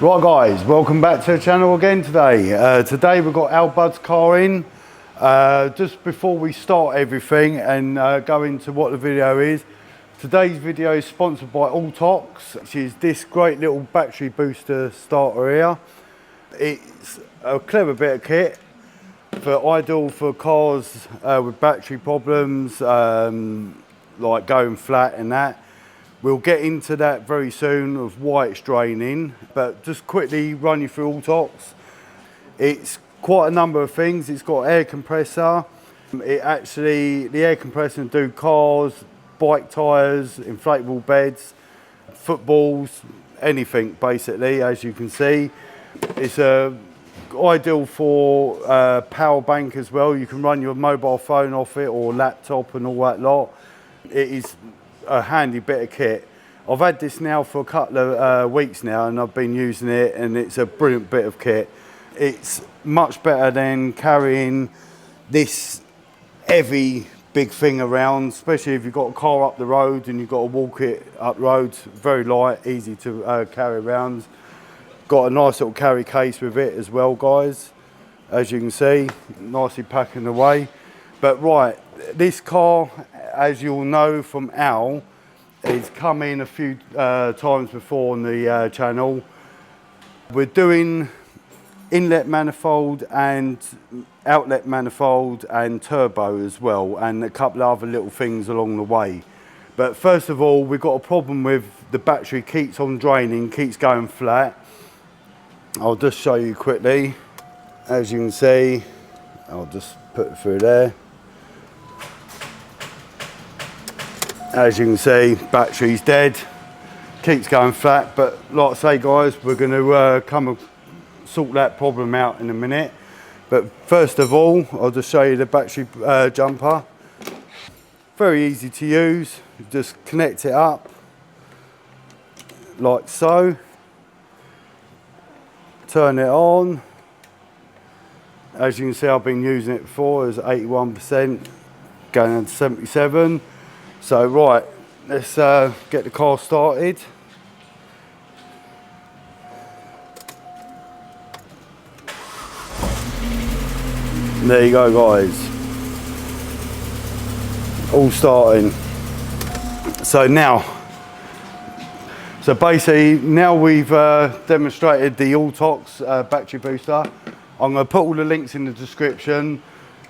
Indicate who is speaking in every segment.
Speaker 1: Right guys, welcome back to the channel again today. Today we've got Al Bud's car in. Just before we start everything and go into what the video is, today's video is sponsored by Auxito, which is this great little battery booster starter here. It's a clever bit of kit, ideal for cars with battery problems, like going flat and that. We'll get into that very soon of why it's draining, but just quickly run you through Auxito. It's quite a number of things. It's got air compressor. The air compressor can do cars, bike tyres, inflatable beds, footballs, anything basically, as you can see. It's ideal for power bank as well. You can run your mobile phone off it or laptop and all that lot. It is a handy bit of kit. I've had this now for a couple of weeks now and I've been using it, and it's a brilliant bit of kit. It's much better than carrying this heavy big thing around, especially if you've got a car up the road and you've got to walk it up roads. Very light, easy to carry around. Got a nice little carry case with it as well, guys, as you can see, nicely packing away. But right, this car, as you'll know from Al, it's come in a few times before on the channel. We're doing inlet manifold and outlet manifold and turbo as well, and a couple of other little things along the way. But first of all, we've got a problem with the battery keeps on draining, keeps going flat. I'll just show you quickly. As you can see, I'll just put it through there. As you can see, battery's dead, keeps going flat, but like I say guys, we're going to come and sort that problem out in a minute. But first of all, I'll just show you the battery jumper. Very easy to use. You just connect it up like so, turn it on. As you can see, I've been using it before. It's 81%, going on to 77. So right, let's get the car started. There you go guys, all starting. So basically now we've demonstrated the Auxito battery booster. I'm going to put all the links in the description.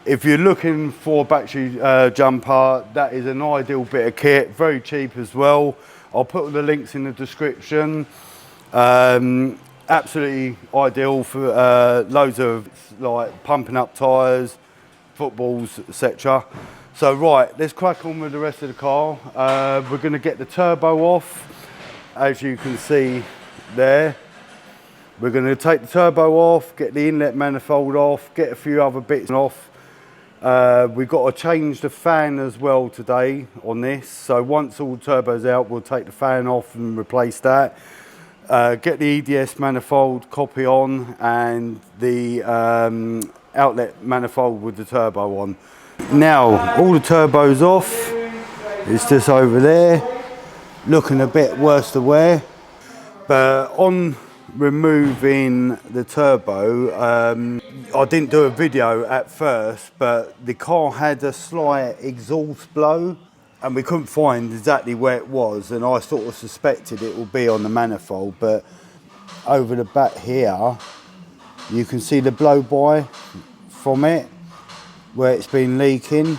Speaker 1: If you're looking for a battery jumper, that is an ideal bit of kit, very cheap as well. I'll put all the links in the description. Absolutely ideal for loads of like pumping up tyres, footballs, etc. So right, let's crack on with the rest of the car. We're going to get the turbo off, as you can see there. We're going to take the turbo off, get the inlet manifold off, get a few other bits off. We've got to change the fan as well today on this. So once all the turbos out, we'll take the fan off and replace that. Get the EDS manifold copy on and the outlet manifold with the turbo on. Now all the turbos off. It's just over there, looking a bit worse to wear. But on removing the turbo, I didn't do a video at first, but the car had a slight exhaust blow and we couldn't find exactly where it was, and I sort of suspected it would be on the manifold. But over the back here you can see the blow by from it where it's been leaking,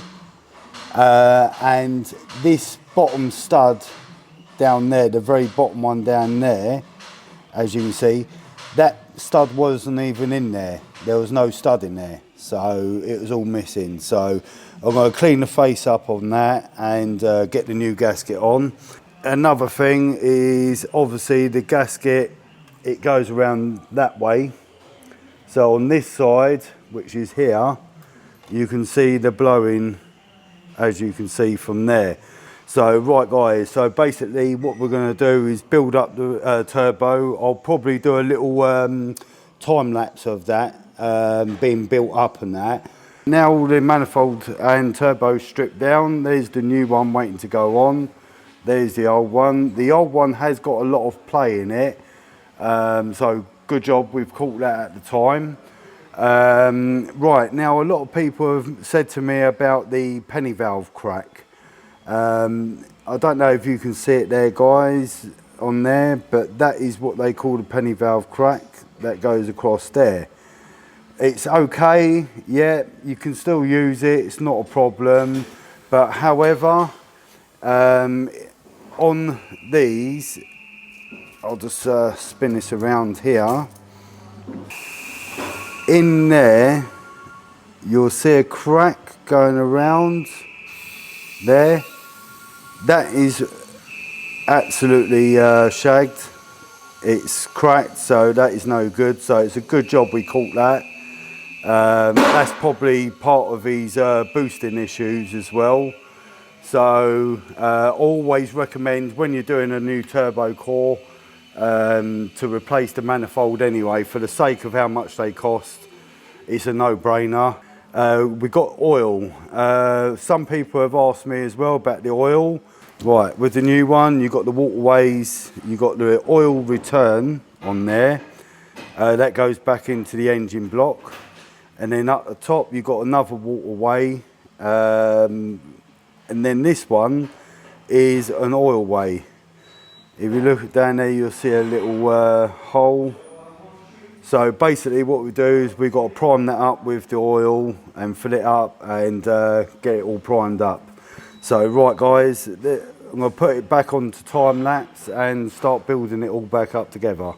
Speaker 1: and this bottom stud down there, the very bottom one down there, as you can see, that stud wasn't even in there. There was no stud in there, so it was all missing. So I'm going to clean the face up on that and get the new gasket on. Another thing is obviously the gasket, it goes around that way. So on this side, which is here, you can see the blowing, as you can see from there. So right guys, so basically what we're going to do is build up the turbo. I'll probably do a little time lapse of that being built up and that. Now all the manifold and turbo stripped down, there's the new one waiting to go on. There's the old one. The old one has got a lot of play in it. So good job we've caught that at the time. Right, now a lot of people have said to me about the penny valve crack. I don't know if you can see it there, guys, on there, but that is what they call the penny valve crack that goes across there. It's okay, yeah, you can still use it, it's not a problem, but however, on these, I'll just spin this around here. In there, you'll see a crack going around there. That is absolutely shagged. It's cracked, so that is no good. So it's a good job we caught that. That's probably part of his boosting issues as well. So always recommend when you're doing a new turbo core to replace the manifold anyway, for the sake of how much they cost. It's a no-brainer. We got oil. Some people have asked me as well about the oil. Right, with the new one, you've got the waterways, you've got the oil return on there. That goes back into the engine block. And then up the top, you've got another waterway. And then this one is an oil way. If you look down there, you'll see a little hole. So basically what we do is we've got to prime that up with the oil and fill it up and get it all primed up. So right guys, I'm going to put it back onto time lapse and start building it all back up together.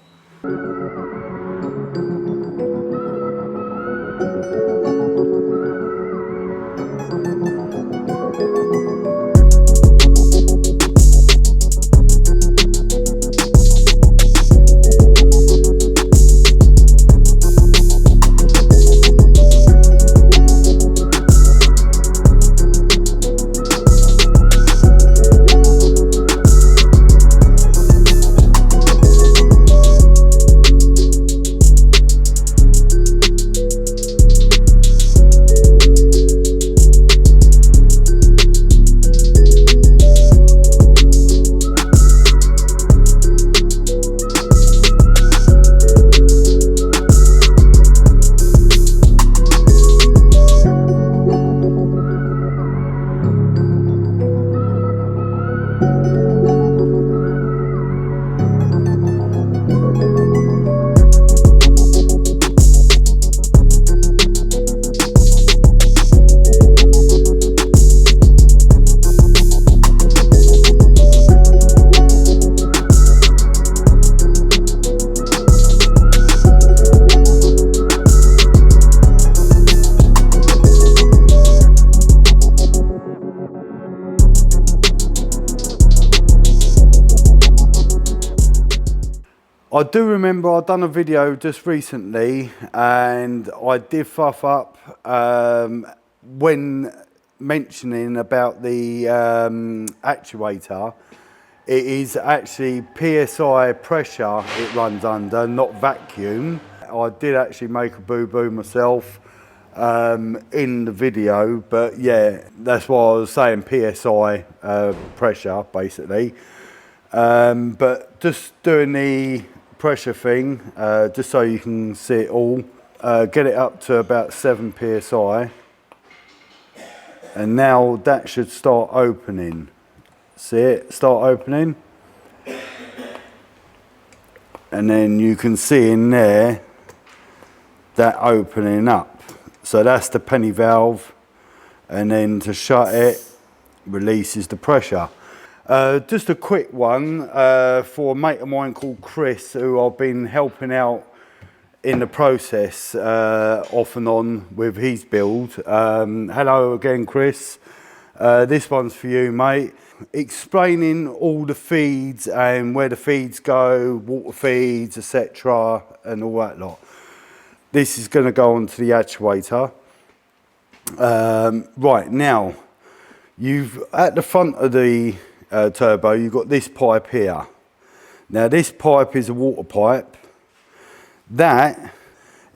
Speaker 1: I do remember I'd done a video just recently and I did fuff up when mentioning about the actuator. It is actually PSI pressure it runs under, not vacuum. I did actually make a boo-boo myself in the video, but yeah, that's why I was saying PSI pressure basically. But just doing the pressure thing, just so you can see it all, get it up to about 7 psi, and now that should start opening. See it start opening, and then you can see in there that opening up. So that's the penny valve, and then to shut it releases the pressure. Just a quick one for a mate of mine called Chris, who I've been helping out in the process off and on with his build. Hello again, Chris. This one's for you, mate. Explaining all the feeds and where the feeds go, water feeds, etc., and all that lot. This is going to go onto the actuator. Right, now, you've at the front of the turbo, you've got this pipe here. Now this pipe is a water pipe.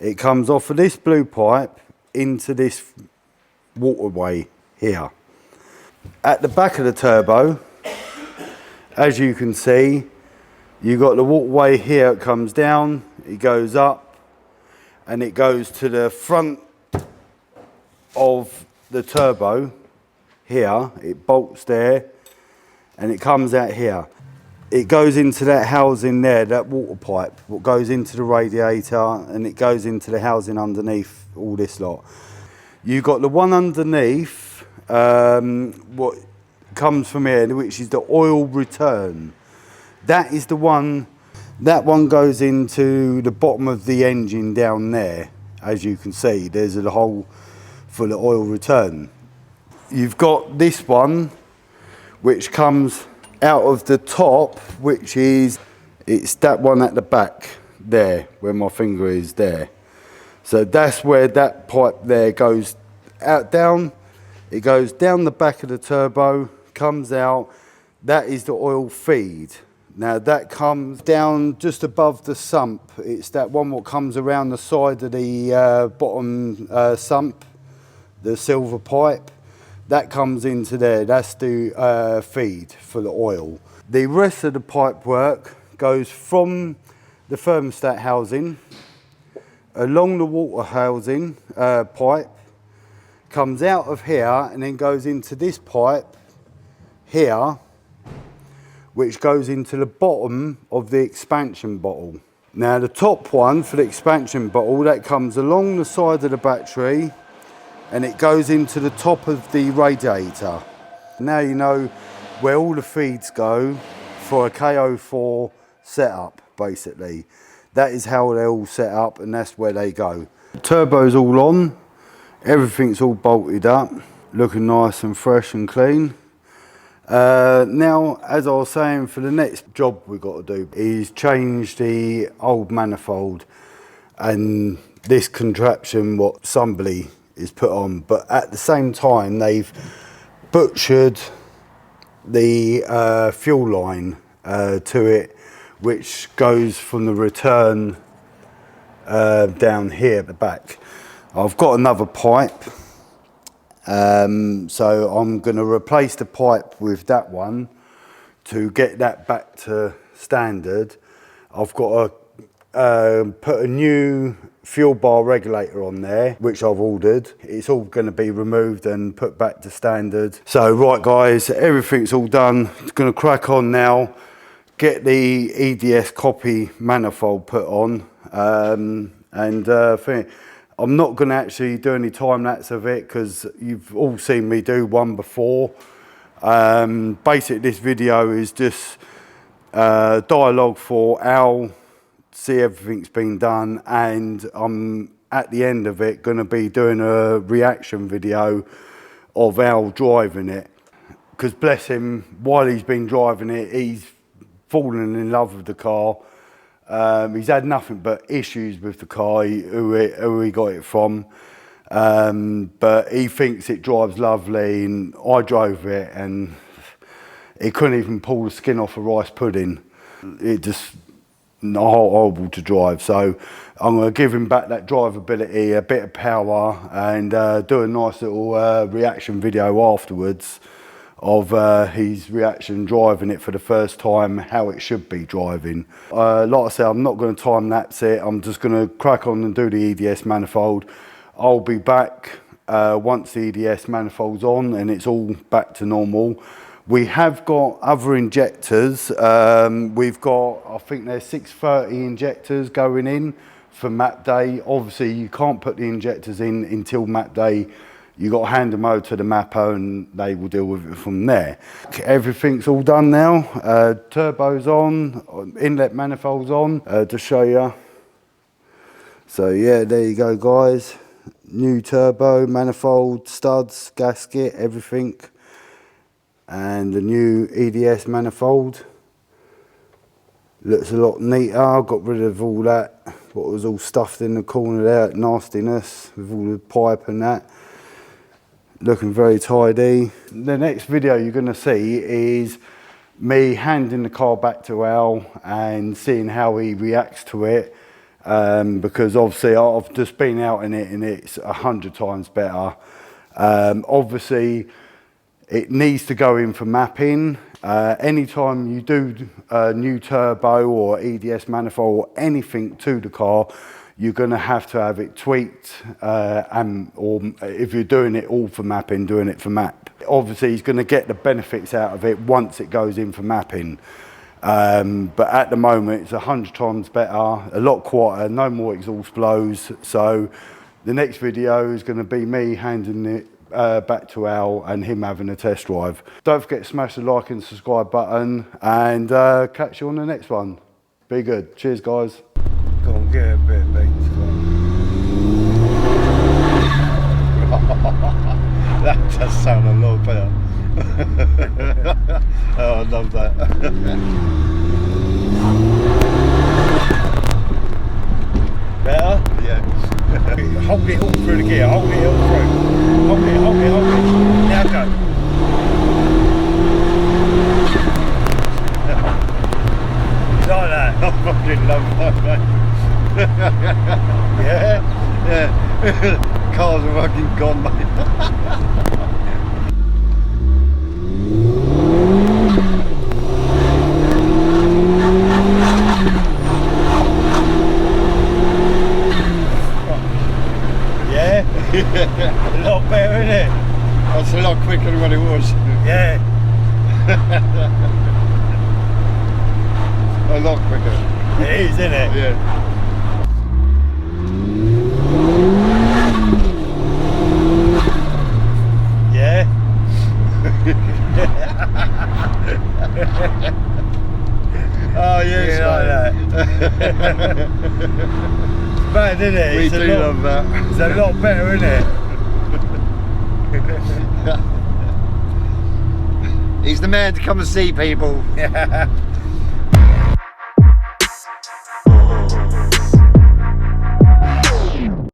Speaker 1: It comes off of this blue pipe into this waterway here. At the back of the turbo, as you can see, You got the waterway here, it comes down, it goes up, and it goes to the front of the turbo here. It bolts there, and it comes out here. It goes into that housing there, that water pipe, what goes into the radiator, and it goes into the housing underneath all this lot. You got the one underneath, what comes from here, which is the oil return. That is the one, that one goes into the bottom of the engine down there. As you can see, there's a hole for the oil return. You've got this one, which comes out of the top, which is, it's that one at the back there, where my finger is there. So that's where that pipe there goes out down. It goes down the back of the turbo, comes out. That is the oil feed. Now that comes down just above the sump. It's that one what comes around the side of the bottom sump, the silver pipe. That comes into there. That's the feed for the oil. The rest of the pipe work goes from the thermostat housing, along the water housing pipe, comes out of here and then goes into this pipe here, which goes into the bottom of the expansion bottle. Now the top one for the expansion bottle, that comes along the side of the battery and it goes into the top of the radiator. Now you know where all the feeds go for a KO4 setup, basically. That is how they're all set up and that's where they go. Turbo's all on, everything's all bolted up, looking nice and fresh and clean. Now, as I was saying, for the next job we've got to do is change the old manifold and this contraption what somebody is put on, but at the same time they've butchered the fuel line to it, which goes from the return down here at the back. I've got another pipe. So I'm going to replace the pipe with that one to get that back to standard. I've got to put a new fuel bar regulator on there, which I've ordered. It's all going to be removed and put back to standard. So right guys, everything's all done. It's going to crack on now, get the EDS copy manifold put on, I'm not going to actually do any time lapse of it because you've all seen me do one before. Basically this video is just dialogue for Al, see everything's been done, and I'm at the end of it going to be doing a reaction video of Al driving it, because bless him, while he's been driving it he's fallen in love with the car. He's had nothing but issues with the car, who he got it from, but he thinks it drives lovely, and I drove it and he couldn't even pull the skin off a rice pudding. It just horrible to drive, so I'm going to give him back that drivability, a bit of power, and do a nice little reaction video afterwards of his reaction driving it for the first time, how it should be driving. Like I said, I'm not going to time lapse it, I'm just going to crack on and do the EDS manifold. I'll be back once the EDS manifold's on and it's all back to normal. We have got other injectors. We've got, I think there's 630 injectors going in for map day. Obviously you can't put the injectors in until map day. You got to hand them over to the mapper and they will deal with it from there. Everything's all done now. Turbo's on, inlet manifold's on, to show you. So yeah, there you go guys. New turbo, manifold, studs, gasket, everything. And the new EDS manifold. Looks a lot neater. Got rid of all that, what was all stuffed in the corner there, that nastiness with all the pipe and that. Looking very tidy. The next video you're going to see is me handing the car back to Al and seeing how he reacts to it, because obviously I've just been out in it and it's 100 times better. Obviously it needs to go in for mapping, Anytime you do a new turbo or EDS manifold or anything to the car, you're going to have it tweaked, or if you're doing it all for mapping, doing it for map. Obviously, he's going to get the benefits out of it once it goes in for mapping. But at the moment, it's 100 times better, a lot quieter, no more exhaust blows. So the next video is going to be me handing it back to Al and him having a test drive. Don't forget to smash the like and subscribe button, and catch you on the next one. Be good. Cheers, guys.
Speaker 2: Go on, get a bit of beat. That does sound a lot better. Oh, I love that. Better? Yeah. Hold it all through the gear, hold it all through. Hold it. Now go. Like that. I fucking love that, mate. Yeah? Yeah. Cars are fucking gone, mate. Yeah? A lot better, isn't it? That's a lot quicker than what it was. Yeah. A lot quicker. It is, isn't it? Yeah. Yeah. Oh yes, yeah, like that. It's bad, isn't it? We do love that. It's a lot better, isn't it? He's the man to come and see, people.